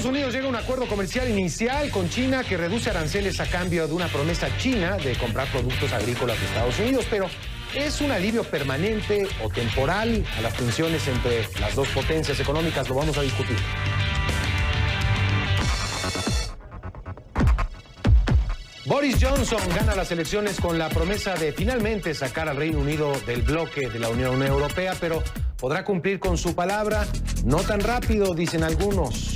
Estados Unidos llega a un acuerdo comercial inicial con China que reduce aranceles a cambio de una promesa china de comprar productos agrícolas de Estados Unidos, pero ¿es un alivio permanente o temporal a las tensiones entre las dos potencias económicas? Lo vamos a discutir. Boris Johnson gana las elecciones con la promesa de finalmente sacar al Reino Unido del bloque de la Unión Europea, pero ¿podrá cumplir con su palabra? No tan rápido, dicen algunos.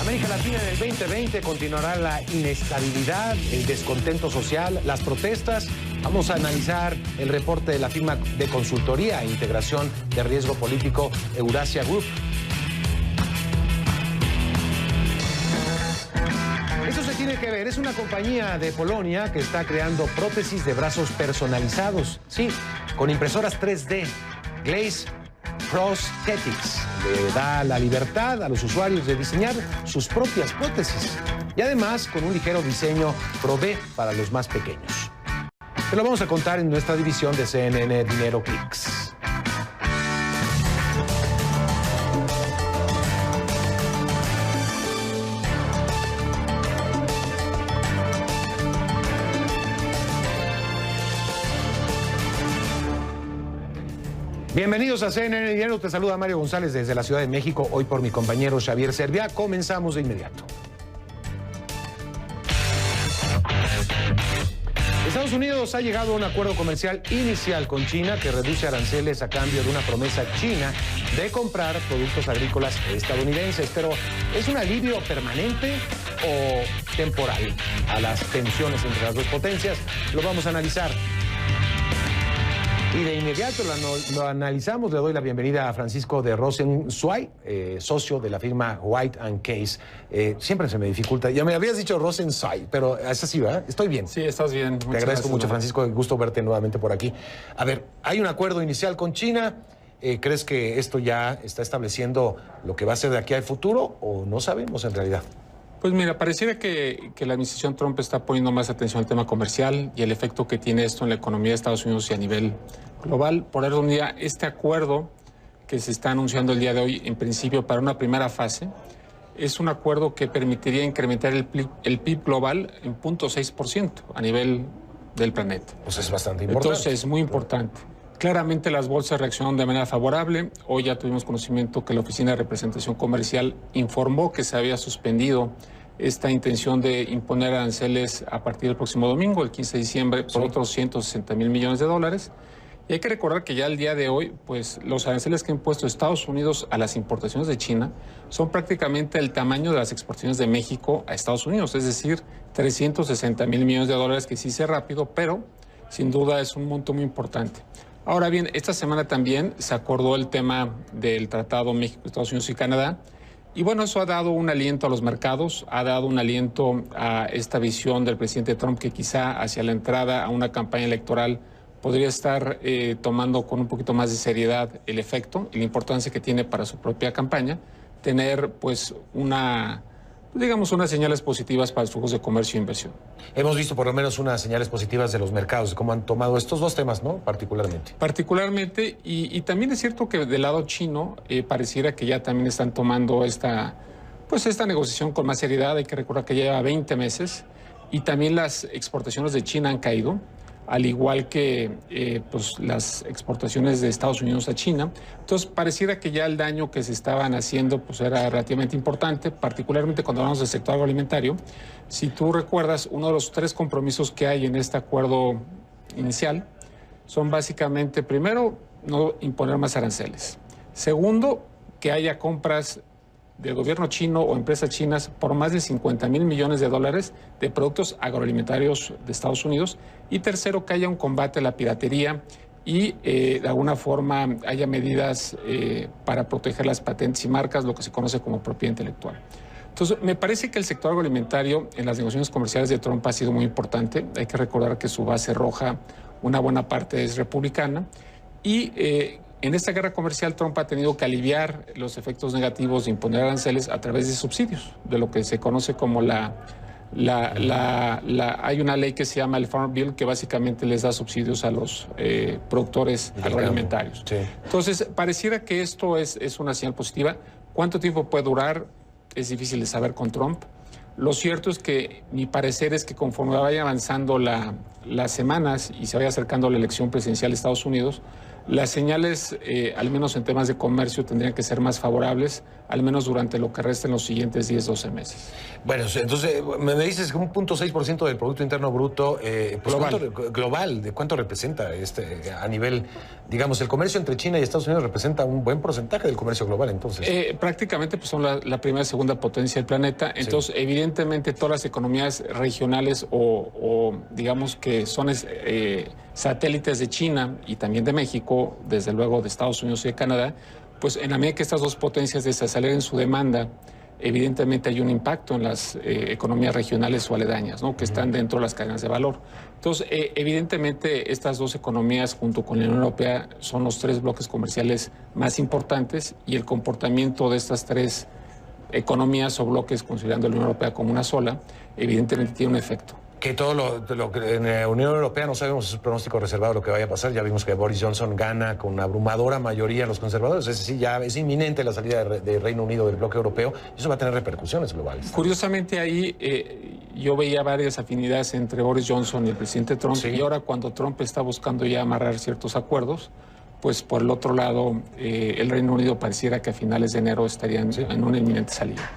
América Latina en el 2020 continuará la inestabilidad, el descontento social, las protestas. Vamos a analizar el reporte de la firma de consultoría e integración de riesgo político Eurasia Group. Eso se tiene que ver, es una compañía de Polonia que está creando prótesis de brazos personalizados, sí, con impresoras 3D. Glaze Prosthetics le da la libertad a los usuarios de diseñar sus propias prótesis y además con un ligero diseño provee para los más pequeños. Te lo vamos a contar en nuestra división de CNN Dinero Clicks. Bienvenidos a CNN Dinero, te saluda Mario González desde la Ciudad de México, hoy por mi compañero Xavier Serviá. Comenzamos de inmediato. Estados Unidos ha llegado a un acuerdo comercial inicial con China que reduce aranceles a cambio de una promesa china de comprar productos agrícolas estadounidenses, pero ¿es un alivio permanente o temporal a las tensiones entre las dos potencias? Lo vamos a analizar. Y de inmediato lo analizamos. Le doy la bienvenida a Francisco de Rosenzweig, socio de la firma White & Case. Siempre se me dificulta. Ya me habías dicho Rosenzweig, pero es así, ¿verdad? Estoy bien. Sí, estás bien. Te agradezco mucho, Francisco. Gusto verte nuevamente por aquí. A ver, hay un acuerdo inicial con China. ¿Crees que esto ya está estableciendo lo que va a ser de aquí al futuro o no sabemos en realidad? Pues mira, pareciera que la administración Trump está poniendo más atención al tema comercial y el efecto que tiene esto en la economía de Estados Unidos y a nivel global. Por orden día, este acuerdo que se está anunciando el día de hoy, en principio para una primera fase, es un acuerdo que permitiría incrementar el PIB global en 0.6% a nivel del planeta. Pues es bastante importante. Entonces, es muy importante. Claramente las bolsas reaccionaron de manera favorable. Hoy ya tuvimos conocimiento que la Oficina de Representación Comercial informó que se había suspendido esta intención de imponer aranceles a partir del próximo domingo, el 15 de diciembre, por otros 160,000 millones de dólares. Y hay que recordar que ya al día de hoy, pues los aranceles que ha impuesto Estados Unidos a las importaciones de China son prácticamente el tamaño de las exportaciones de México a Estados Unidos, es decir, 360,000 millones de dólares, que sí sé rápido, pero sin duda es un monto muy importante. Ahora bien, esta semana también se acordó el tema del Tratado México, Estados Unidos y Canadá. Y bueno, eso ha dado un aliento a los mercados, ha dado un aliento a esta visión del presidente Trump que quizá hacia la entrada a una campaña electoral podría estar tomando con un poquito más de seriedad el efecto y la importancia que tiene para su propia campaña, tener pues unas señales positivas para los flujos de comercio e inversión. Hemos visto por lo menos unas señales positivas de los mercados, de cómo han tomado estos dos temas, ¿no? Particularmente, y también es cierto que del lado chino pareciera que ya también están tomando esta negociación con más seriedad. Hay que recordar que ya lleva 20 meses y también las exportaciones de China han caído, al igual que las exportaciones de Estados Unidos a China. Entonces, pareciera que ya el daño que se estaban haciendo era relativamente importante, particularmente cuando hablamos del sector agroalimentario. Si tú recuerdas, uno de los 3 compromisos que hay en este acuerdo inicial son básicamente, primero, no imponer más aranceles. Segundo, que haya compras del gobierno chino o empresas chinas por más de 50,000 millones de dólares de productos agroalimentarios de Estados Unidos. Y tercero, que haya un combate a la piratería y de alguna forma haya medidas para proteger las patentes y marcas, lo que se conoce como propiedad intelectual. Entonces, me parece que el sector agroalimentario en las negociaciones comerciales de Trump ha sido muy importante. Hay que recordar que su base roja, una buena parte es republicana. Y en esta guerra comercial, Trump ha tenido que aliviar los efectos negativos de imponer aranceles a través de subsidios, de lo que se conoce como la Hay una ley que se llama el Farm Bill que básicamente les da subsidios a los productores agroalimentarios. Sí. Entonces, pareciera que esto es una señal positiva. ¿Cuánto tiempo puede durar? Es difícil de saber con Trump. Lo cierto es que mi parecer es que conforme vaya avanzando las semanas y se vaya acercando la elección presidencial de Estados Unidos, las señales, al menos en temas de comercio, tendrían que ser más favorables, al menos durante lo que resta en los siguientes 10-12 meses. Bueno, entonces me dices que un 0.6% del Producto Interno Bruto pues global, ¿de cuánto representa a nivel, digamos, el comercio entre China y Estados Unidos representa un buen porcentaje del comercio global, entonces? Prácticamente pues, son la primera y segunda potencia del planeta, entonces sí. Evidentemente todas las economías regionales o digamos que son satélites de China y también de México, desde luego de Estados Unidos y de Canadá, pues en la medida que estas dos potencias desaceleren su demanda, evidentemente hay un impacto en las economías regionales o aledañas, ¿no? Que están dentro de las cadenas de valor. Entonces, evidentemente estas dos economías junto con la Unión Europea son los tres bloques comerciales más importantes y el comportamiento de estas tres economías o bloques, considerando la Unión Europea como una sola, evidentemente tiene un efecto. Que todo lo que en la Unión Europea no sabemos, es un pronóstico reservado lo que vaya a pasar. Ya vimos que Boris Johnson gana con una abrumadora mayoría a los conservadores. Es decir, ya es inminente la salida de Reino Unido del bloque europeo. Eso va a tener repercusiones globales. Curiosamente ahí yo veía varias afinidades entre Boris Johnson y el presidente Trump. Sí. Y ahora cuando Trump está buscando ya amarrar ciertos acuerdos, pues por el otro lado el Reino Unido pareciera que a finales de enero estarían en una inminente salida.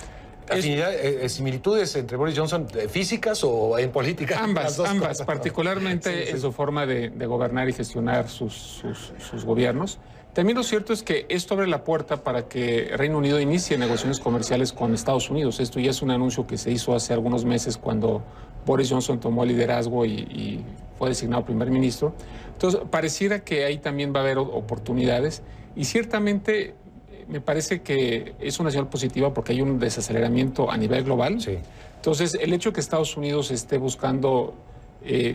¿Similitudes entre Boris Johnson físicas o en política? Ambas, particularmente en su forma de gobernar y gestionar sus gobiernos. También lo cierto es que esto abre la puerta para que Reino Unido inicie negociaciones comerciales con Estados Unidos. Esto ya es un anuncio que se hizo hace algunos meses cuando Boris Johnson tomó el liderazgo y fue designado primer ministro. Entonces, pareciera que ahí también va a haber oportunidades y ciertamente me parece que es una señal positiva porque hay un desaceleramiento a nivel global. Sí. Entonces, el hecho de que Estados Unidos esté buscando,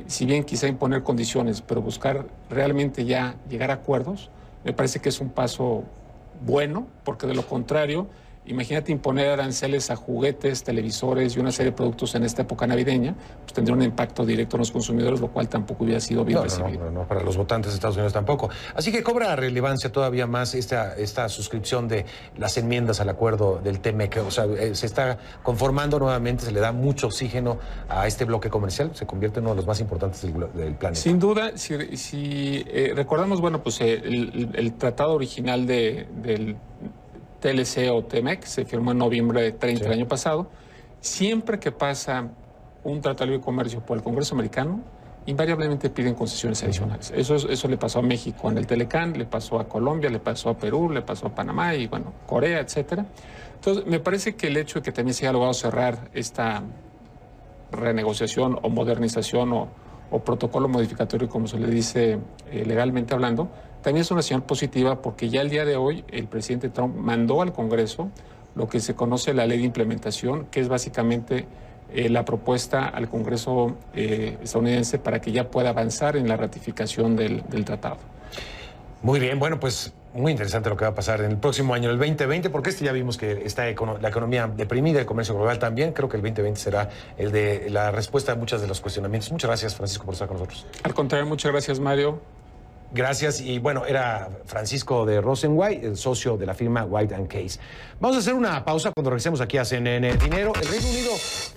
si bien quizá imponer condiciones, pero buscar realmente ya llegar a acuerdos, me parece que es un paso bueno, porque de lo contrario, imagínate imponer aranceles a juguetes, televisores y una serie de productos en esta época navideña, pues tendría un impacto directo en los consumidores, lo cual tampoco hubiera sido bien recibido. No, para los votantes de Estados Unidos tampoco. Así que cobra relevancia todavía más esta suscripción de las enmiendas al acuerdo del TMEC. O sea, se está conformando nuevamente, se le da mucho oxígeno a este bloque comercial, se convierte en uno de los más importantes del planeta. Sin duda, si recordamos, bueno, pues el tratado original del TLC o TMEC se firmó en noviembre de 30 del año pasado. Siempre que pasa un tratado de libre comercio por el Congreso americano, invariablemente piden concesiones adicionales. Eso le pasó a México en el Telecán, le pasó a Colombia, le pasó a Perú, le pasó a Panamá y, bueno, Corea, etcétera. Entonces, me parece que el hecho de que también se haya logrado cerrar esta renegociación o modernización o protocolo modificatorio, como se le dice legalmente hablando, también es una señal positiva porque ya el día de hoy el presidente Trump mandó al Congreso lo que se conoce la ley de implementación, que es básicamente la propuesta al Congreso estadounidense para que ya pueda avanzar en la ratificación del tratado. Muy bien, bueno, pues muy interesante lo que va a pasar en el próximo año, el 2020, porque ya vimos que está la economía deprimida, el comercio global también. Creo que el 2020 será el de la respuesta a muchos de los cuestionamientos. Muchas gracias, Francisco, por estar con nosotros. Al contrario, muchas gracias, Mario. Gracias. Y bueno, era Francisco de Rosenwhite, el socio de la firma White & Case. Vamos a hacer una pausa cuando regresemos aquí a CNN Dinero. El Reino Unido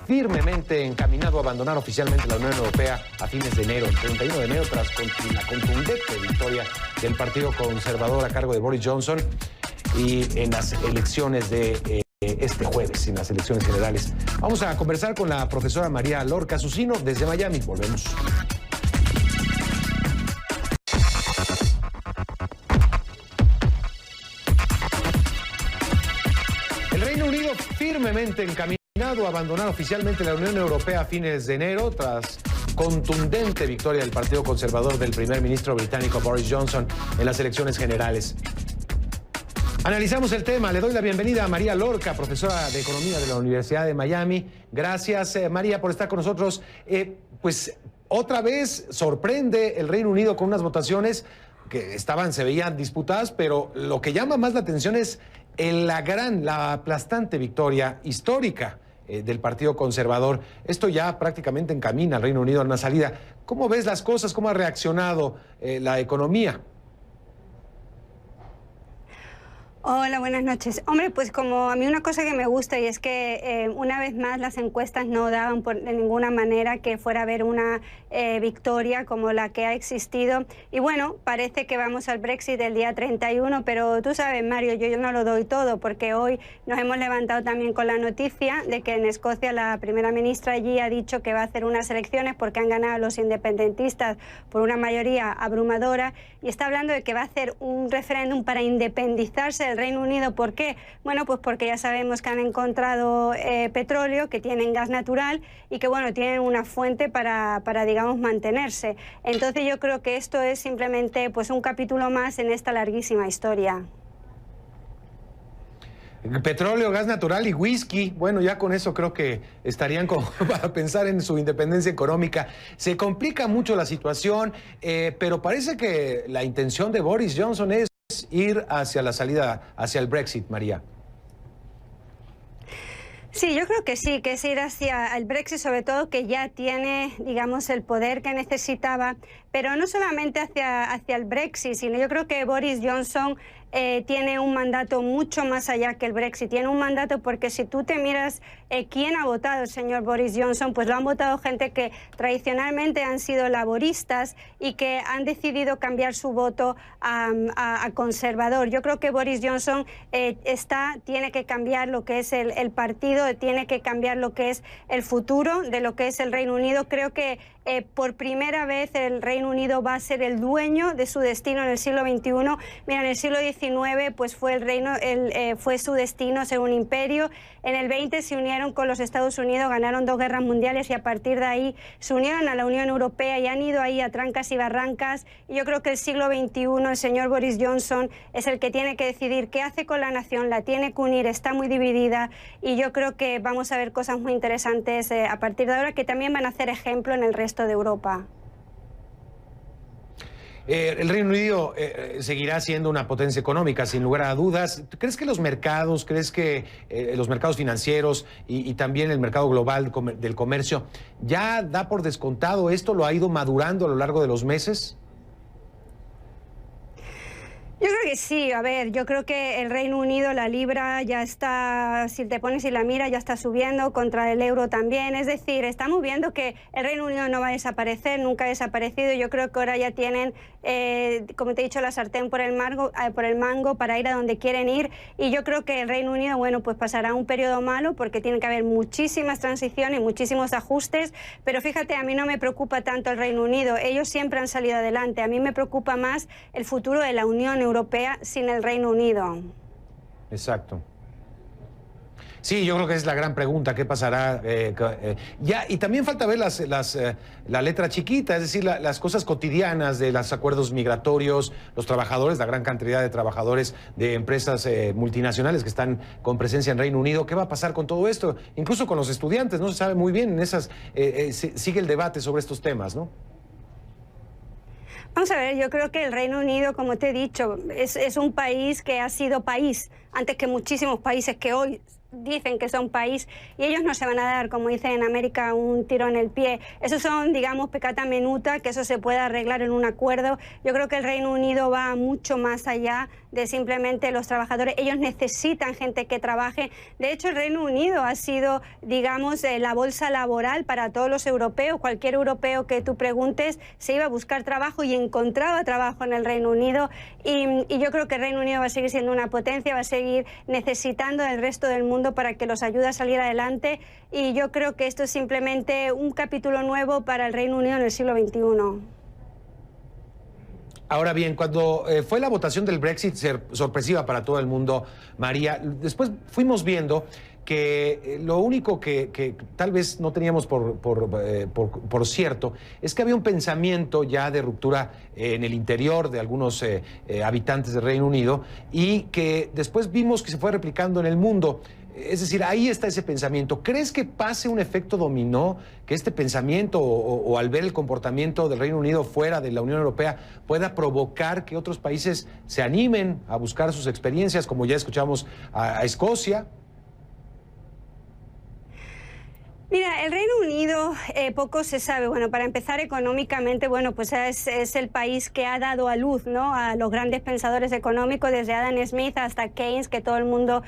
firmemente encaminado a abandonar oficialmente la Unión Europea a fines de enero, el 31 de enero, tras la contundente victoria del Partido Conservador a cargo de Boris Johnson y en las elecciones de este jueves, en las elecciones generales. Vamos a conversar con la profesora María Lorca Susino desde Miami. Volvemos. Firmemente encaminado a abandonar oficialmente la Unión Europea a fines de enero, tras contundente victoria del Partido Conservador del primer ministro británico Boris Johnson en las elecciones generales. Analizamos el tema. Le doy la bienvenida a María Lorca, profesora de Economía de la Universidad de Miami. Gracias, María, por estar con nosotros. Pues otra vez sorprende el Reino Unido con unas votaciones que se veían disputadas, pero lo que llama más la atención es la aplastante victoria histórica del Partido Conservador. Esto ya prácticamente encamina al Reino Unido a una salida. ¿Cómo ves las cosas? ¿Cómo ha reaccionado la economía? Hola, buenas noches. Hombre, pues como a mí una cosa que me gusta y es que una vez más las encuestas no daban de ninguna manera que fuera a haber una victoria como la que ha existido. Y bueno, parece que vamos al Brexit el día 31, pero tú sabes, Mario, yo no lo doy todo porque hoy nos hemos levantado también con la noticia de que en Escocia la primera ministra allí ha dicho que va a hacer unas elecciones porque han ganado los independentistas por una mayoría abrumadora y está hablando de que va a hacer un referéndum para independizarse del Reino Unido. ¿Por qué? Bueno, pues porque ya sabemos que han encontrado petróleo, que tienen gas natural y que, bueno, tienen una fuente para, digamos, mantenerse. Entonces yo creo que esto es simplemente pues un capítulo más en esta larguísima historia. Petróleo, gas natural y whisky, bueno, ya con eso creo que estarían como para pensar en su independencia económica. Se complica mucho la situación, pero parece que la intención de Boris Johnson es ir hacia la salida, hacia el Brexit, María. Sí, yo creo que sí, que es ir hacia el Brexit, sobre todo que ya tiene, digamos, el poder que necesitaba, pero no solamente hacia el Brexit, sino yo creo que Boris Johnson tiene un mandato mucho más allá que el Brexit. Tiene un mandato porque si tú te miras quién ha votado el señor Boris Johnson, pues lo han votado gente que tradicionalmente han sido laboristas y que han decidido cambiar su voto a conservador. Yo creo que Boris Johnson tiene que cambiar lo que es el partido, tiene que cambiar lo que es el futuro de lo que es el Reino Unido. Creo que por primera vez el Reino Unido va a ser el dueño de su destino en el siglo XXI. Mira, en el siglo XIX pues fue su destino ser un imperio. En el 20 se unieron con los Estados Unidos, ganaron 2 guerras mundiales y a partir de ahí se unieron a la Unión Europea y han ido ahí a trancas y barrancas. Y yo creo que el siglo XXI, el señor Boris Johnson es el que tiene que decidir qué hace con la nación, la tiene que unir, está muy dividida y yo creo que vamos a ver cosas muy interesantes a partir de ahora que también van a hacer ejemplo en el resto de Europa. El Reino Unido seguirá siendo una potencia económica, sin lugar a dudas. ¿Crees que los mercados, los mercados financieros y también el mercado global del comercio ya da por descontado esto? ¿Lo ha ido madurando a lo largo de los meses? Yo creo que sí, a ver, yo creo que el Reino Unido, la libra ya está, si te pones y la mira, ya está subiendo, contra el euro también, es decir, estamos viendo que el Reino Unido no va a desaparecer, nunca ha desaparecido, yo creo que ahora ya tienen, como te he dicho, la sartén por el mango para ir a donde quieren ir y yo creo que el Reino Unido, bueno, pues pasará un periodo malo porque tiene que haber muchísimas transiciones, muchísimos ajustes, pero fíjate, a mí no me preocupa tanto el Reino Unido, ellos siempre han salido adelante, a mí me preocupa más el futuro de la Unión Europea sin el Reino Unido. Exacto. Sí, yo creo que es la gran pregunta, ¿qué pasará? Y también falta ver la letra chiquita, es decir, las cosas cotidianas de los acuerdos migratorios, los trabajadores, la gran cantidad de trabajadores de empresas multinacionales que están con presencia en Reino Unido. ¿Qué va a pasar con todo esto? Incluso con los estudiantes, no se sabe muy bien, sigue el debate sobre estos temas, ¿no? Vamos a ver, yo creo que el Reino Unido, como te he dicho, es un país que ha sido país antes que muchísimos países que hoy dicen que son país y ellos no se van a dar, como dicen en América, un tiro en el pie. Esos son, digamos, peccata minuta, que eso se puede arreglar en un acuerdo. Yo creo que el Reino Unido va mucho más allá de simplemente los trabajadores. Ellos necesitan gente que trabaje. De hecho, el Reino Unido ha sido, digamos, la bolsa laboral para todos los europeos. Cualquier europeo que tú preguntes se iba a buscar trabajo y encontraba trabajo en el Reino Unido. Y yo creo que el Reino Unido va a seguir siendo una potencia, va a seguir necesitando del resto del mundo para que los ayude a salir adelante y yo creo que esto es simplemente un capítulo nuevo para el Reino Unido en el siglo XXI. Ahora bien, cuando fue la votación del Brexit sorpresiva para todo el mundo, María, después fuimos viendo que lo único que tal vez no teníamos por cierto es que había un pensamiento ya de ruptura en el interior de algunos habitantes del Reino Unido y que después vimos que se fue replicando en el mundo. Es decir, ahí está ese pensamiento. ¿Crees que pase un efecto dominó, que este pensamiento o al ver el comportamiento del Reino Unido fuera de la Unión Europea pueda provocar que otros países se animen a buscar sus experiencias, como ya escuchamos a Escocia? Mira, el Reino Unido poco se sabe. Bueno, para empezar económicamente, bueno, pues es el país que ha dado a luz, ¿no?, a los grandes pensadores económicos, desde Adam Smith hasta Keynes, que todo el mundo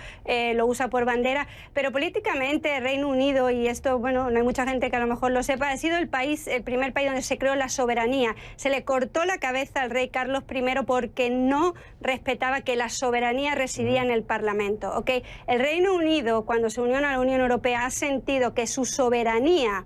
lo usa por bandera. Pero políticamente el Reino Unido, y esto, bueno, no hay mucha gente que a lo mejor lo sepa, ha sido el primer país donde se creó la soberanía. Se le cortó la cabeza al rey Carlos I porque no respetaba que la soberanía residía en el Parlamento, ¿ok? El Reino Unido, cuando se unió a la Unión Europea, ha sentido que su soberanía,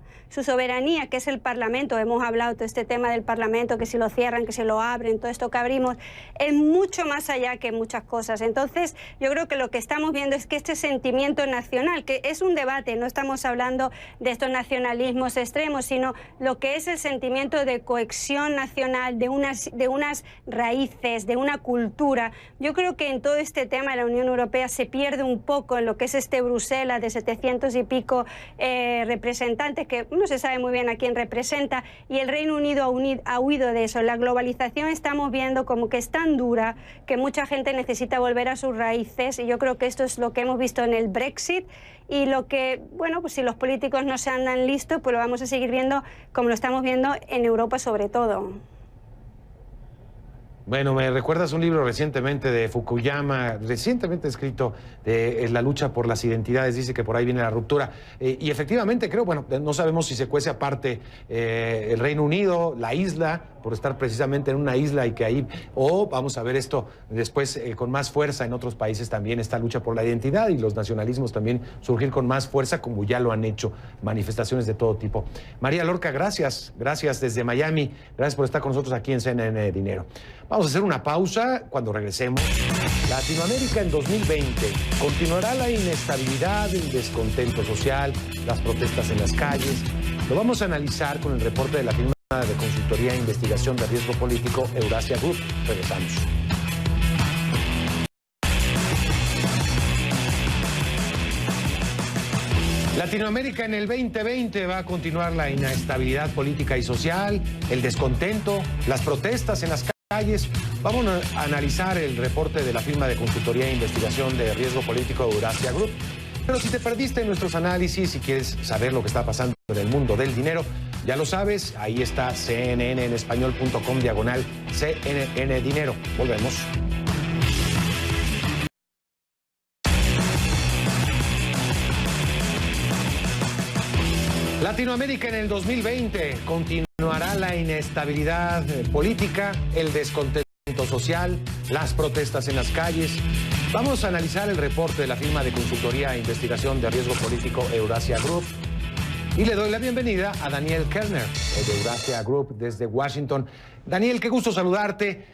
que es el Parlamento, hemos hablado de este tema del Parlamento, que si lo cierran, que si lo abren, todo esto que abrimos, es mucho más allá que muchas cosas. Entonces, yo creo que lo que estamos viendo es que este sentimiento nacional, que es un debate, no estamos hablando de estos nacionalismos extremos, sino lo que es el sentimiento de cohesión nacional, de unas raíces, de una cultura. Yo creo que en todo este tema de la Unión Europea se pierde un poco en lo que es este Bruselas de 700 y pico representantes, que no se sabe muy bien a quién representa, y el Reino Unido ha huido de eso. La globalización estamos viendo como que es tan dura que mucha gente necesita volver a sus raíces, y yo creo que esto es lo que hemos visto en el Brexit, y lo que, bueno, pues si los políticos no se andan listos, pues lo vamos a seguir viendo como lo estamos viendo en Europa sobre todo. Bueno, me recuerdas un libro recientemente de Fukuyama, recientemente escrito, de la lucha por las identidades, dice que por ahí viene la ruptura. Y efectivamente creo, bueno, no sabemos si se cuece aparte el Reino Unido, la isla, por estar precisamente en una isla y que ahí, o vamos a ver esto después con más fuerza en otros países también, esta lucha por la identidad y los nacionalismos también surgir con más fuerza, como ya lo han hecho manifestaciones de todo tipo. María Lorca, gracias desde Miami, gracias por estar con nosotros aquí en CNN Dinero. Vamos a hacer una pausa. Cuando regresemos, Latinoamérica en 2020, ¿continuará la inestabilidad, el descontento social, las protestas en las calles? Lo vamos a analizar con el reporte de la firma de consultoría e investigación de riesgo político Eurasia Group. Regresamos. Latinoamérica en el 2020 va a continuar la inestabilidad política y social, el descontento, las protestas en las calles. Vamos a analizar el reporte de la firma de consultoría e investigación de riesgo político Eurasia Group. Pero si te perdiste en nuestros análisis y quieres saber lo que está pasando en el mundo del dinero, ya lo sabes, ahí está cnnenespañol.com/CNN Dinero. Volvemos. Latinoamérica en el 2020 continuará la inestabilidad política, el descontento social, las protestas en las calles. Vamos a analizar el reporte de la firma de consultoría e investigación de riesgo político Eurasia Group. Y le doy la bienvenida a Daniel Kellner, de Eurasia Group, desde Washington. Daniel, qué gusto saludarte.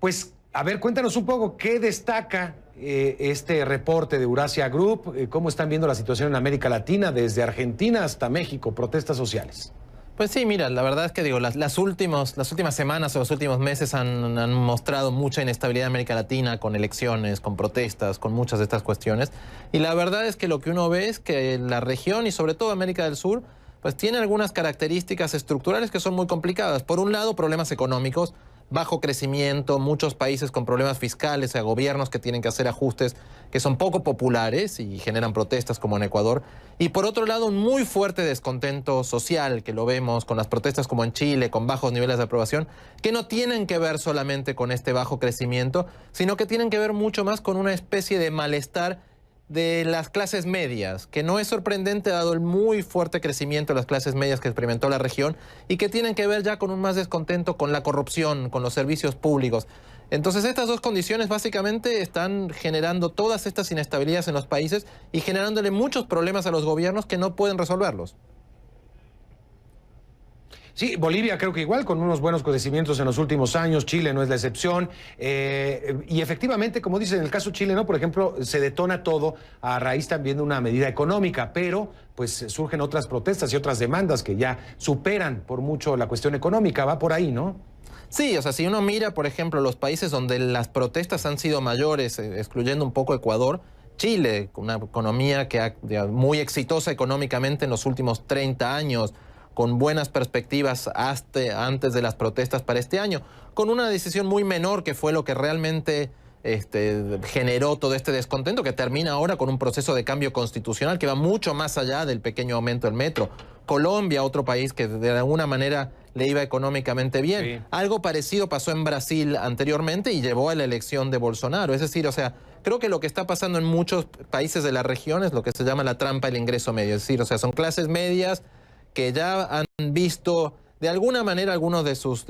Pues, a ver, cuéntanos un poco qué destaca este reporte de Eurasia Group, cómo están viendo la situación en América Latina, desde Argentina hasta México, protestas sociales. Pues sí, mira, la verdad es que digo, las últimas semanas o los últimos meses han mostrado mucha inestabilidad en América Latina, con elecciones, con protestas, con muchas de estas cuestiones. Y la verdad es que lo que uno ve es que la región y sobre todo América del Sur, pues tiene algunas características estructurales que son muy complicadas. Por un lado, problemas económicos, bajo crecimiento, muchos países con problemas fiscales, gobiernos que tienen que hacer ajustes que son poco populares y generan protestas como en Ecuador. Y por otro lado, un muy fuerte descontento social, que lo vemos con las protestas como en Chile, con bajos niveles de aprobación, que no tienen que ver solamente con este bajo crecimiento, sino que tienen que ver mucho más con una especie de malestar de las clases medias, que no es sorprendente dado el muy fuerte crecimiento de las clases medias que experimentó la región y que tienen que ver ya con un más descontento con la corrupción, con los servicios públicos. Entonces estas dos condiciones básicamente están generando todas estas inestabilidades en los países y generándole muchos problemas a los gobiernos que no pueden resolverlos. Sí, Bolivia creo que igual, con unos buenos crecimientos en los últimos años, Chile no es la excepción, y efectivamente, como dicen, en el caso chileno, por ejemplo, se detona todo a raíz también de una medida económica, pero pues surgen otras protestas y otras demandas que ya superan por mucho la cuestión económica, va por ahí, ¿no? Sí, o sea, si uno mira, por ejemplo, los países donde las protestas han sido mayores, excluyendo un poco Ecuador, Chile, una economía que muy exitosa económicamente en los últimos 30 años, con buenas perspectivas hasta antes de las protestas para este año, con una decisión muy menor que fue lo que realmente generó todo este descontento que termina ahora con un proceso de cambio constitucional que va mucho más allá del pequeño aumento del metro. Colombia, otro país que de alguna manera le iba económicamente bien. Sí. Algo parecido pasó en Brasil anteriormente y llevó a la elección de Bolsonaro. Es decir, o sea, creo que lo que está pasando en muchos países de la región es lo que se llama la trampa del ingreso medio. Es decir, o sea, son clases medias que ya han visto de alguna manera algunos de sus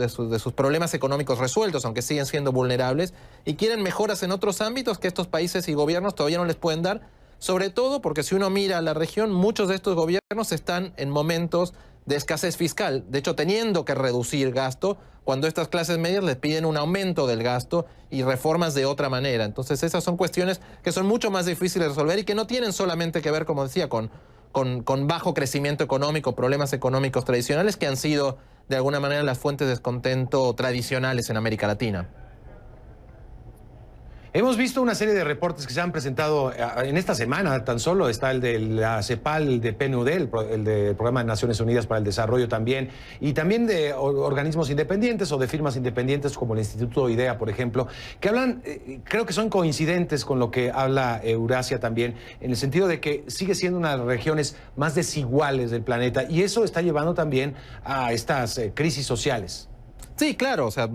problemas económicos resueltos, aunque siguen siendo vulnerables, y quieren mejoras en otros ámbitos que estos países y gobiernos todavía no les pueden dar, sobre todo porque si uno mira a la región, muchos de estos gobiernos están en momentos de escasez fiscal, de hecho teniendo que reducir gasto, cuando estas clases medias les piden un aumento del gasto y reformas de otra manera. Entonces esas son cuestiones que son mucho más difíciles de resolver y que no tienen solamente que ver, como decía, con bajo crecimiento económico, problemas económicos tradicionales que han sido de alguna manera las fuentes de descontento tradicionales en América Latina. Hemos visto una serie de reportes que se han presentado en esta semana, tan solo está el de la CEPAL, el de PNUD, el del Programa de Naciones Unidas para el Desarrollo también, y también de organismos independientes o de firmas independientes como el Instituto IDEA, por ejemplo, que hablan, creo que son coincidentes con lo que habla Eurasia también, en el sentido de que sigue siendo una de las regiones más desiguales del planeta, y eso está llevando también a estas crisis sociales. Sí, claro, o sea,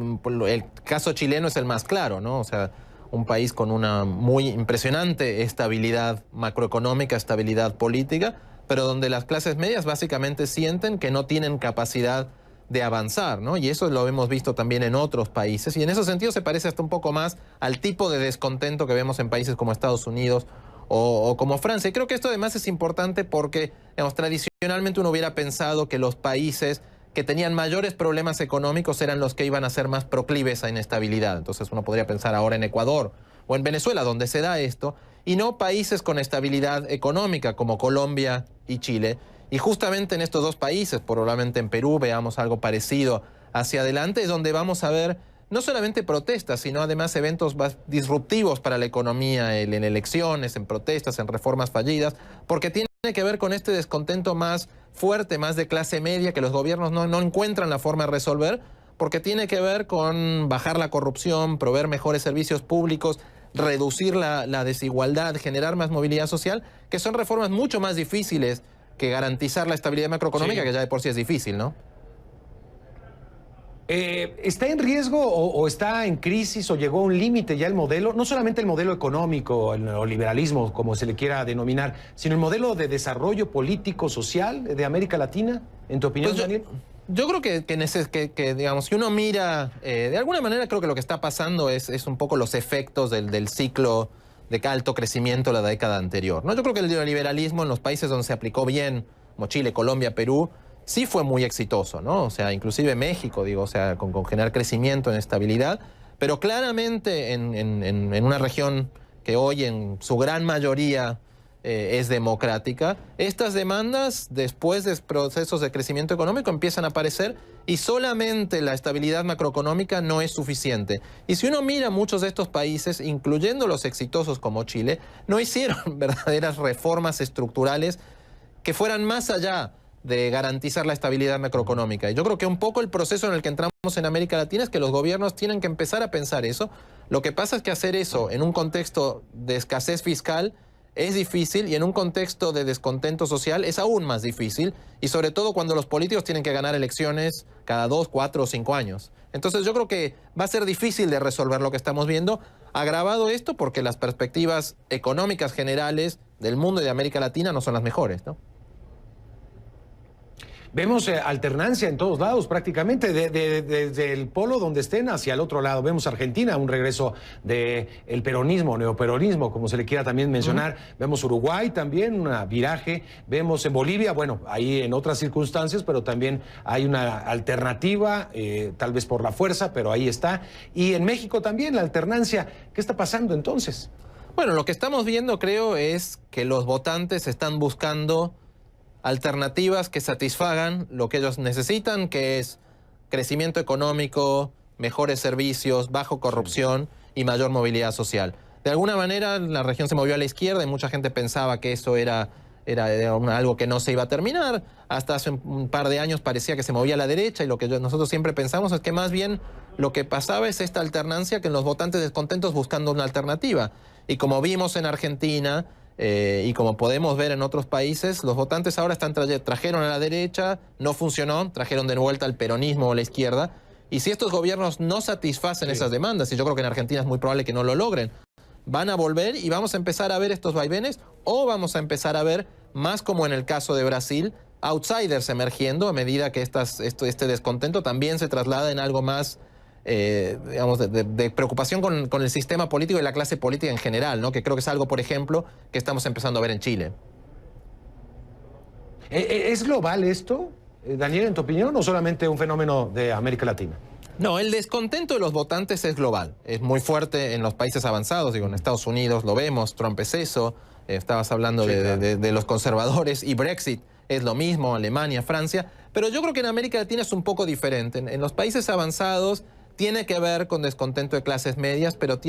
el caso chileno es el más claro, ¿no? O sea, un país con una muy impresionante estabilidad macroeconómica, estabilidad política, pero donde las clases medias básicamente sienten que no tienen capacidad de avanzar, ¿no? Y eso lo hemos visto también en otros países, y en ese sentido se parece hasta un poco más al tipo de descontento que vemos en países como Estados Unidos o como Francia. Y creo que esto además es importante porque, digamos, tradicionalmente uno hubiera pensado que los países que tenían mayores problemas económicos eran los que iban a ser más proclives a inestabilidad. Entonces uno podría pensar ahora en Ecuador o en Venezuela, donde se da esto, y no países con estabilidad económica como Colombia y Chile. Y justamente en estos dos países, probablemente en Perú, veamos algo parecido hacia adelante, es donde vamos a ver no solamente protestas, sino además eventos más disruptivos para la economía, en elecciones, en protestas, en reformas fallidas, porque tiene que ver con este descontento más fuerte, más de clase media, que los gobiernos no encuentran la forma de resolver, porque tiene que ver con bajar la corrupción, proveer mejores servicios públicos, reducir la desigualdad, generar más movilidad social, que son reformas mucho más difíciles que garantizar la estabilidad macroeconómica, sí, que ya de por sí es difícil, ¿no? ¿Está en riesgo o está en crisis o llegó a un límite ya el modelo? No solamente el modelo económico, el neoliberalismo, como se le quiera denominar, sino el modelo de desarrollo político, social de América Latina, en tu opinión, pues Daniel. Yo creo que digamos, si uno mira, de alguna manera creo que lo que está pasando es un poco los efectos del ciclo de alto crecimiento de la década anterior, ¿no? Yo creo que el neoliberalismo en los países donde se aplicó bien, como Chile, Colombia, Perú, sí fue muy exitoso, ¿no? O sea, inclusive México, digo, o sea, con generar crecimiento en estabilidad, pero claramente en una región que hoy en su gran mayoría es democrática, estas demandas después de procesos de crecimiento económico empiezan a aparecer y solamente la estabilidad macroeconómica no es suficiente. Y si uno mira muchos de estos países, incluyendo los exitosos como Chile, no hicieron verdaderas reformas estructurales que fueran más allá de garantizar la estabilidad macroeconómica. Y yo creo que un poco el proceso en el que entramos en América Latina es que los gobiernos tienen que empezar a pensar eso. Lo que pasa es que hacer eso en un contexto de escasez fiscal es difícil y en un contexto de descontento social es aún más difícil, y sobre todo cuando los políticos tienen que ganar elecciones cada 2, 4 o 5 años. Entonces yo creo que va a ser difícil de resolver lo que estamos viendo, agravado esto porque las perspectivas económicas generales del mundo y de América Latina no son las mejores, ¿no? Vemos alternancia en todos lados prácticamente, desde el polo donde estén hacia el otro lado. Vemos Argentina, un regreso del peronismo, neoperonismo, como se le quiera también mencionar. Vemos Uruguay también, un viraje. Vemos en Bolivia, bueno, ahí en otras circunstancias, pero también hay una alternativa, tal vez por la fuerza, pero ahí está. Y en México también la alternancia. ¿Qué está pasando entonces? Bueno, lo que estamos viendo, creo, es que los votantes están buscando alternativas que satisfagan lo que ellos necesitan, que es crecimiento económico, mejores servicios, bajo corrupción y mayor movilidad social. De alguna manera la región se movió a la izquierda y mucha gente pensaba que eso era era algo que no se iba a terminar. Hasta hace un par de años parecía que se movía a la derecha y lo que nosotros siempre pensamos es que más bien lo que pasaba es esta alternancia que en los votantes descontentos buscando una alternativa. Y como vimos en Argentina y como podemos ver en otros países, los votantes ahora trajeron a la derecha, no funcionó, trajeron de vuelta al peronismo o la izquierda. Y si estos gobiernos no satisfacen esas demandas, y yo creo que en Argentina es muy probable que no lo logren, van a volver y vamos a empezar a ver estos vaivenes, o vamos a empezar a ver, más como en el caso de Brasil, outsiders emergiendo a medida que este descontento también se traslada en algo más, digamos, de preocupación con el sistema político y la clase política en general, ¿no? Que creo que es algo, por ejemplo, que estamos empezando a ver en Chile. ¿Es global esto, Daniel, en tu opinión, o solamente un fenómeno de América Latina? No, el descontento de los votantes es global. Es muy fuerte en los países avanzados. Digo, en Estados Unidos lo vemos, Trump es eso. Estabas hablando de los conservadores y Brexit es lo mismo, Alemania, Francia. Pero yo creo que en América Latina es un poco diferente. En los países avanzados tiene que ver con descontento de clases medias, pero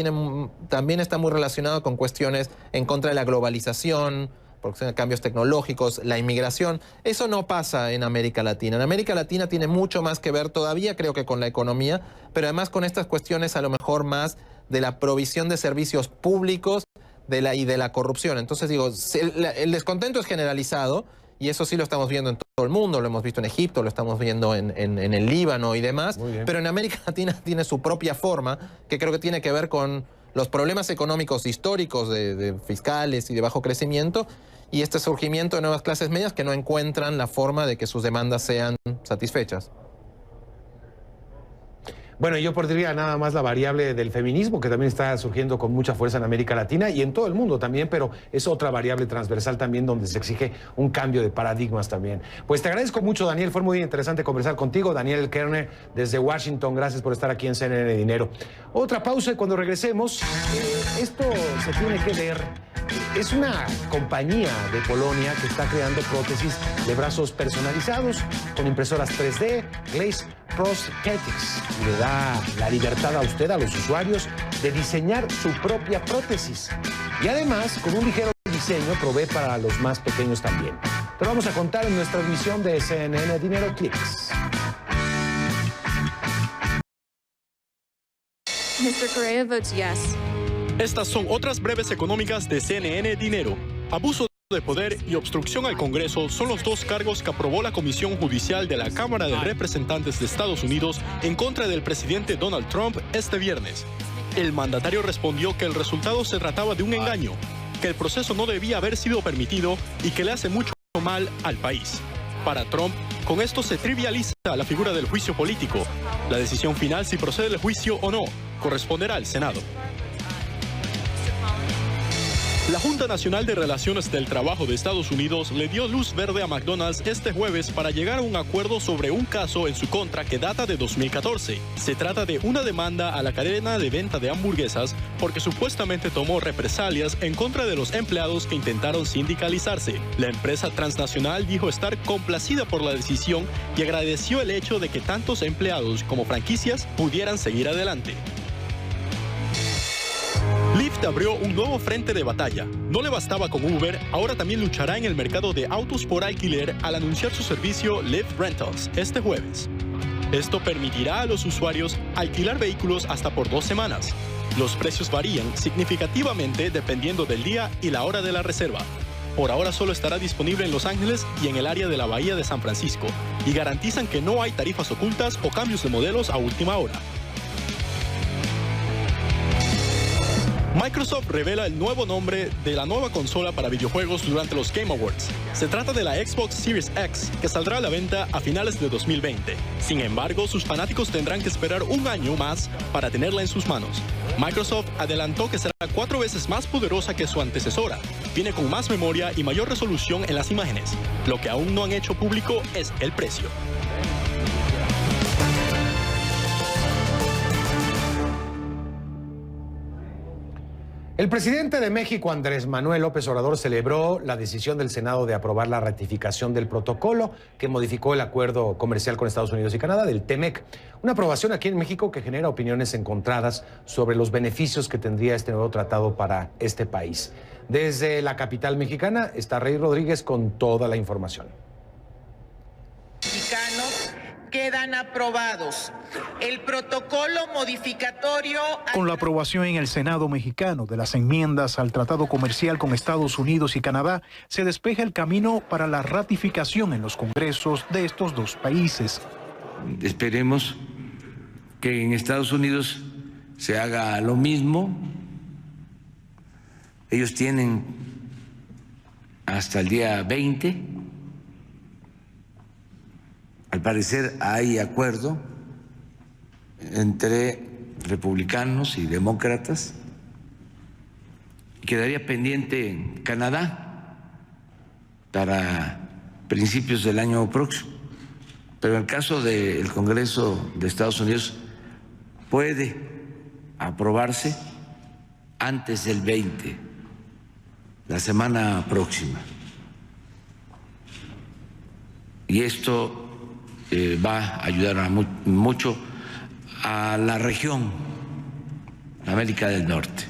también está muy relacionado con cuestiones en contra de la globalización, por cambios tecnológicos, la inmigración. Eso no pasa en América Latina. En América Latina tiene mucho más que ver todavía, creo que con la economía, pero además con estas cuestiones a lo mejor más de la provisión de servicios públicos y de la corrupción. Entonces digo, el descontento es generalizado y eso sí lo estamos viendo en todo el mundo, lo hemos visto en Egipto, lo estamos viendo en el Líbano y demás, pero en América Latina tiene su propia forma, que creo que tiene que ver con los problemas económicos históricos de fiscales y de bajo crecimiento, y este surgimiento de nuevas clases medias que no encuentran la forma de que sus demandas sean satisfechas. Bueno, yo pondría nada más la variable del feminismo, que también está surgiendo con mucha fuerza en América Latina y en todo el mundo también, pero es otra variable transversal también donde se exige un cambio de paradigmas también. Pues te agradezco mucho, Daniel, fue muy interesante conversar contigo. Daniel Kerner, desde Washington, gracias por estar aquí en CNN Dinero. Otra pausa y cuando regresemos, esto se tiene que ver. Es una compañía de Polonia que está creando prótesis de brazos personalizados con impresoras 3D, Glaze Prosthetics, y le da la libertad a usted, a los usuarios, de diseñar su propia prótesis. Y además, con un ligero diseño, provee para los más pequeños también. Te lo vamos a contar en nuestra emisión de CNN Dinero Clicks. Mr. Correa votes yes. Estas son otras breves económicas de CNN Dinero. Abuso de poder y obstrucción al Congreso son los dos cargos que aprobó la Comisión Judicial de la Cámara de Representantes de Estados Unidos en contra del presidente Donald Trump este viernes. El mandatario respondió que el resultado se trataba de un engaño, que el proceso no debía haber sido permitido y que le hace mucho mal al país. Para Trump, con esto se trivializa la figura del juicio político. La decisión final si procede el juicio o no corresponderá al Senado. La Junta Nacional de Relaciones del Trabajo de Estados Unidos le dio luz verde a McDonald's este jueves para llegar a un acuerdo sobre un caso en su contra que data de 2014. Se trata de una demanda a la cadena de venta de hamburguesas porque supuestamente tomó represalias en contra de los empleados que intentaron sindicalizarse. La empresa transnacional dijo estar complacida por la decisión y agradeció el hecho de que tantos empleados como franquicias pudieran seguir adelante. Lyft abrió un nuevo frente de batalla. No le bastaba con Uber, ahora también luchará en el mercado de autos por alquiler al anunciar su servicio Lyft Rentals este jueves. Esto permitirá a los usuarios alquilar vehículos hasta por 2 semanas. Los precios varían significativamente dependiendo del día y la hora de la reserva. Por ahora solo estará disponible en Los Ángeles y en el área de la Bahía de San Francisco, y garantizan que no hay tarifas ocultas o cambios de modelos a última hora. Microsoft revela el nuevo nombre de la nueva consola para videojuegos durante los Game Awards. Se trata de la Xbox Series X, que saldrá a la venta a finales de 2020. Sin embargo, sus fanáticos tendrán que esperar un año más para tenerla en sus manos. Microsoft adelantó que será 4 veces más poderosa que su antecesora. Viene con más memoria y mayor resolución en las imágenes. Lo que aún no han hecho público es el precio. El presidente de México, Andrés Manuel López Obrador, celebró la decisión del Senado de aprobar la ratificación del protocolo que modificó el acuerdo comercial con Estados Unidos y Canadá, del TEMEC. Una aprobación aquí en México que genera opiniones encontradas sobre los beneficios que tendría este nuevo tratado para este país. Desde la capital mexicana está Rey Rodríguez con toda la información. Mexicanos quedan aprobados. El protocolo modificatorio... Con la aprobación en el Senado mexicano de las enmiendas al Tratado Comercial con Estados Unidos y Canadá, se despeja el camino para la ratificación en los congresos de estos dos países. Esperemos que en Estados Unidos se haga lo mismo. Ellos tienen hasta el día 20. Al parecer hay acuerdo entre republicanos y demócratas. Quedaría pendiente Canadá para principios del año próximo. Pero en el caso del Congreso de Estados Unidos puede aprobarse antes del 20, la semana próxima. Y esto va a ayudar mucho a la región, América del Norte.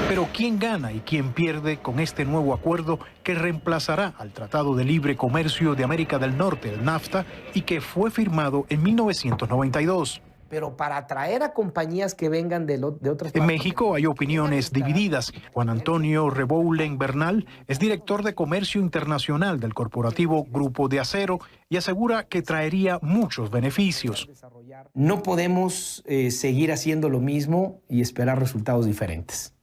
Pero ¿quién gana y quién pierde con este nuevo acuerdo que reemplazará al Tratado de Libre Comercio de América del Norte, el NAFTA, y que fue firmado en 1992? Pero para atraer a compañías que vengan de otras partes. En México hay opiniones divididas. Juan Antonio Reboulen Bernal es director de Comercio Internacional del corporativo Grupo de Acero y asegura que traería muchos beneficios. No podemos seguir haciendo lo mismo y esperar resultados diferentes.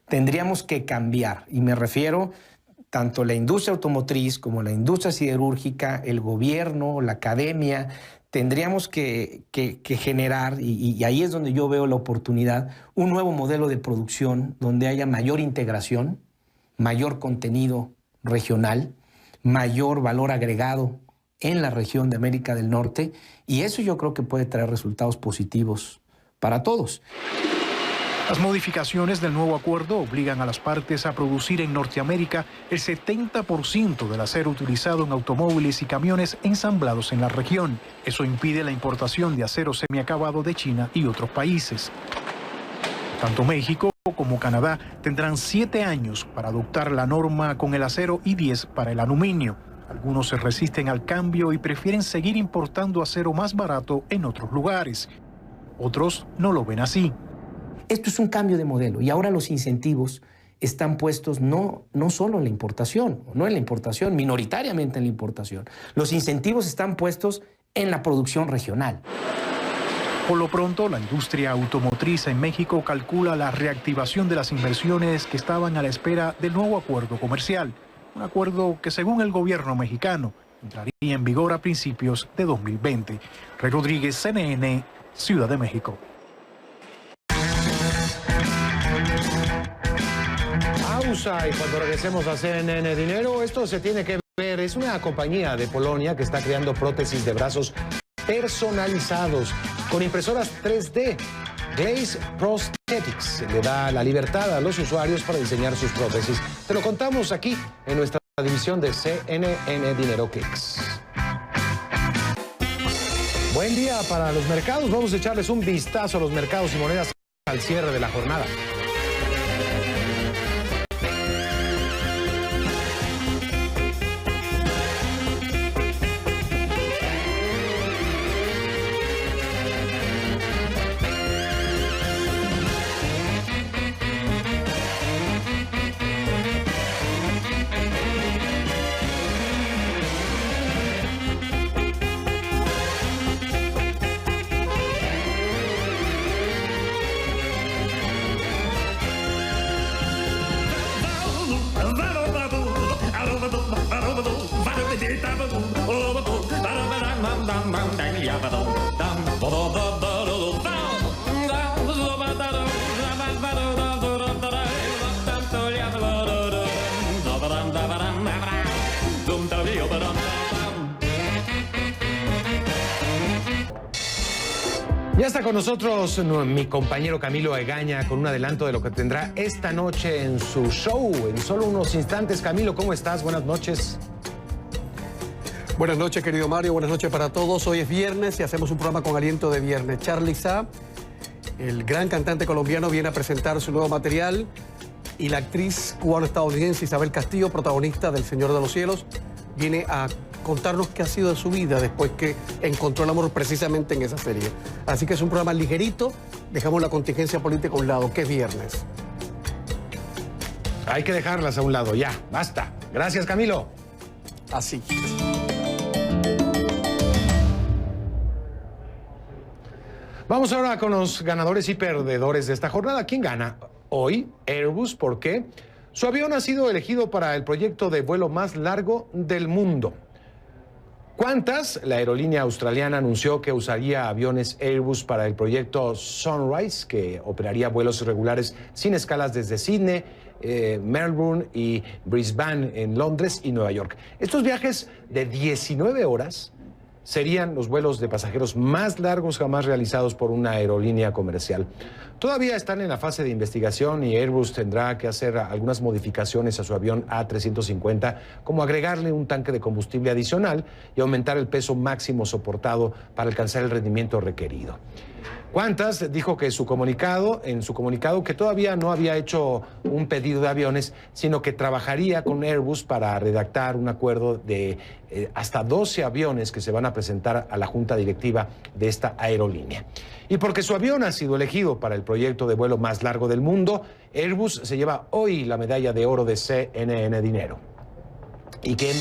Tendríamos que cambiar, y me refiero tanto la industria automotriz como la industria siderúrgica, el gobierno, la academia. Tendríamos que generar, y ahí es donde yo veo la oportunidad, un nuevo modelo de producción donde haya mayor integración, mayor contenido regional, mayor valor agregado en la región de América del Norte, y eso yo creo que puede traer resultados positivos para todos. Las modificaciones del nuevo acuerdo obligan a las partes a producir en Norteamérica el 70% del acero utilizado en automóviles y camiones ensamblados en la región. Eso impide la importación de acero semiacabado de China y otros países. Tanto México como Canadá tendrán 7 años para adoptar la norma con el acero y 10 para el aluminio. Algunos se resisten al cambio y prefieren seguir importando acero más barato en otros lugares. Otros no lo ven así. Esto es un cambio de modelo y ahora los incentivos están puestos no solo en la importación, no en la importación, minoritariamente en la importación. Los incentivos están puestos en la producción regional. Por lo pronto, la industria automotriz en México calcula la reactivación de las inversiones que estaban a la espera del nuevo acuerdo comercial. Un acuerdo que, según el gobierno mexicano, entraría en vigor a principios de 2020. Rey Rodríguez, CNN, Ciudad de México. Y cuando regresemos a CNN Dinero, esto se tiene que ver. Es una compañía de Polonia que está creando prótesis de brazos personalizados con impresoras 3D. Glaze Prosthetics le da la libertad a los usuarios para diseñar sus prótesis. Te lo contamos aquí en nuestra división de CNN Dinero Clicks. Buen día para los mercados. Vamos a echarles un vistazo a los mercados y monedas al cierre de la jornada. Ya está con nosotros mi compañero Camilo Egaña con un adelanto de lo que tendrá esta noche en su show. En solo unos instantes, Camilo, ¿cómo estás? Buenas noches. Buenas noches, querido Mario. Buenas noches para todos. Hoy es viernes y hacemos un programa con aliento de viernes. Charly Sa, el gran cantante colombiano, viene a presentar su nuevo material Y la actriz cubano-estadounidense Isabel Castillo, protagonista del Señor de los Cielos, viene a contarnos qué ha sido de su vida después que encontró el amor precisamente en esa serie. Así que es un programa ligerito, dejamos la contingencia política a un lado, que es viernes. Hay que dejarlas a un lado, ya, basta. Gracias, Camilo. Así. Vamos ahora con los ganadores y perdedores de esta jornada. ¿Quién gana? Hoy, Airbus, ¿por qué? Su avión ha sido elegido para el proyecto de vuelo más largo del mundo. Qantas, la aerolínea australiana, anunció que usaría aviones Airbus para el proyecto Sunrise, que operaría vuelos regulares sin escalas desde Sydney, Melbourne y Brisbane en Londres y Nueva York. Estos viajes de 19 horas serían los vuelos de pasajeros más largos jamás realizados por una aerolínea comercial. Todavía están en la fase de investigación y Airbus tendrá que hacer algunas modificaciones a su avión A350, como agregarle un tanque de combustible adicional y aumentar el peso máximo soportado para alcanzar el rendimiento requerido. Qantas dijo que en su comunicado que todavía no había hecho un pedido de aviones, sino que trabajaría con Airbus para redactar un acuerdo de hasta 12 aviones que se van a presentar a la junta directiva de esta aerolínea. Y porque su avión ha sido elegido para el proyecto de vuelo más largo del mundo, Airbus se lleva hoy la medalla de oro de CNN Dinero. ¿Y quién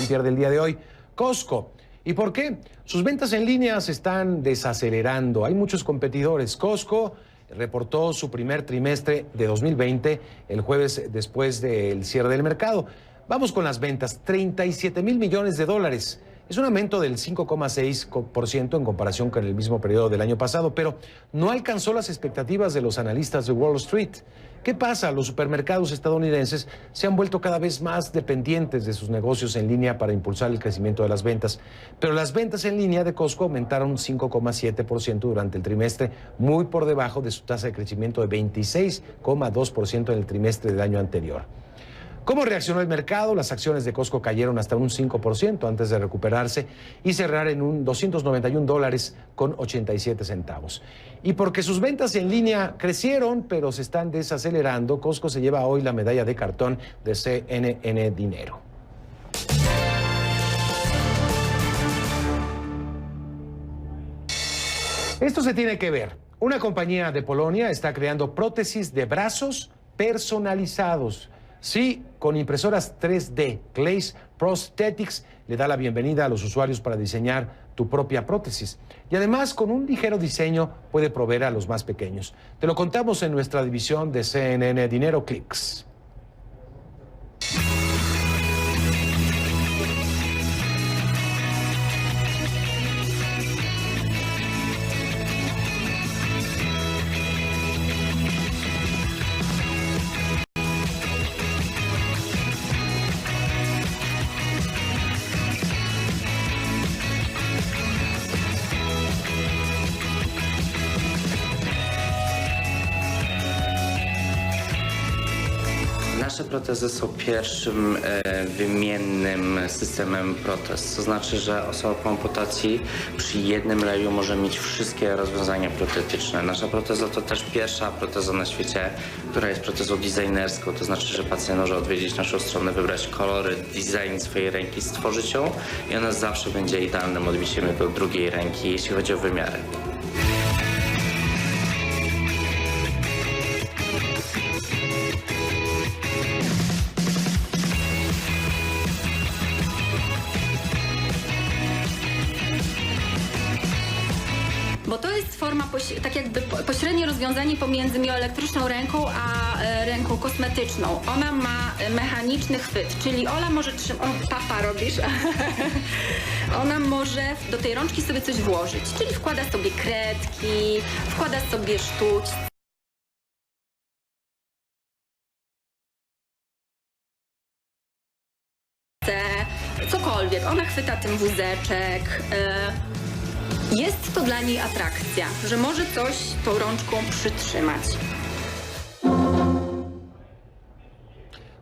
pierde el día de hoy? Costco. ¿Y por qué? Sus ventas en línea se están desacelerando. Hay muchos competidores. Costco reportó su primer trimestre de 2020 el jueves después del cierre del mercado. Vamos con las ventas, 37 mil millones de dólares. Es un aumento del 5,6% en comparación con el mismo periodo del año pasado, pero no alcanzó las expectativas de los analistas de Wall Street. ¿Qué pasa? Los supermercados estadounidenses se han vuelto cada vez más dependientes de sus negocios en línea para impulsar el crecimiento de las ventas. Pero las ventas en línea de Costco aumentaron 5,7% durante el trimestre, muy por debajo de su tasa de crecimiento de 26,2% en el trimestre del año anterior. ¿Cómo reaccionó el mercado? Las acciones de Costco cayeron hasta un 5% antes de recuperarse y cerrar en un $291.87. Y porque sus ventas en línea crecieron, pero se están desacelerando, Costco se lleva hoy la medalla de cartón de CNN Dinero. Esto se tiene que ver. Una compañía de Polonia está creando prótesis de brazos personalizados. Sí, con impresoras 3D, Claes Prosthetics le da la bienvenida a los usuarios para diseñar tu propia prótesis. Y además, con un ligero diseño, puede proveer a los más pequeños. Te lo contamos en nuestra división de CNN Dinero Clicks. Nasze protezy są pierwszym wymiennym systemem protez. To znaczy, że osoba po amputacji przy jednym leju może mieć wszystkie rozwiązania protetyczne. Nasza proteza to też pierwsza proteza na świecie, która jest protezą designerską. To znaczy, że pacjent może odwiedzić naszą stronę, wybrać kolory, design swojej ręki, stworzyć ją i ona zawsze będzie idealnym odbiciem jego drugiej ręki, jeśli chodzi o wymiary. Bo to jest forma, tak jakby pośrednie rozwiązanie pomiędzy mioelektryczną ręką a ręką kosmetyczną. Ona ma mechaniczny chwyt, czyli Ola może trzymać... O, papa robisz? Ona może do tej rączki sobie coś włożyć, czyli wkłada sobie kredki, wkłada sobie sztućce. Cokolwiek. Ona chwyta ten wózeczek. Jest to dla niej atrakcja, że może coś tą rączką przytrzymać.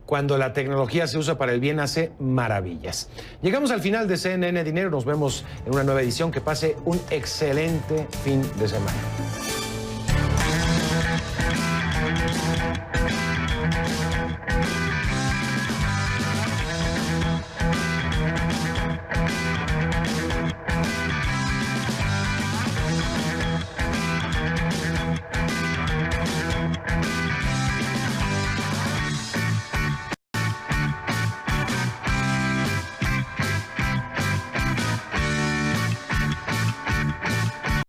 Cuando la tecnología se usa para el bien, hace maravillas. Llegamos al final de CNN Dinero. Nos vemos en una nueva edición. Que pase un excelente fin de semana.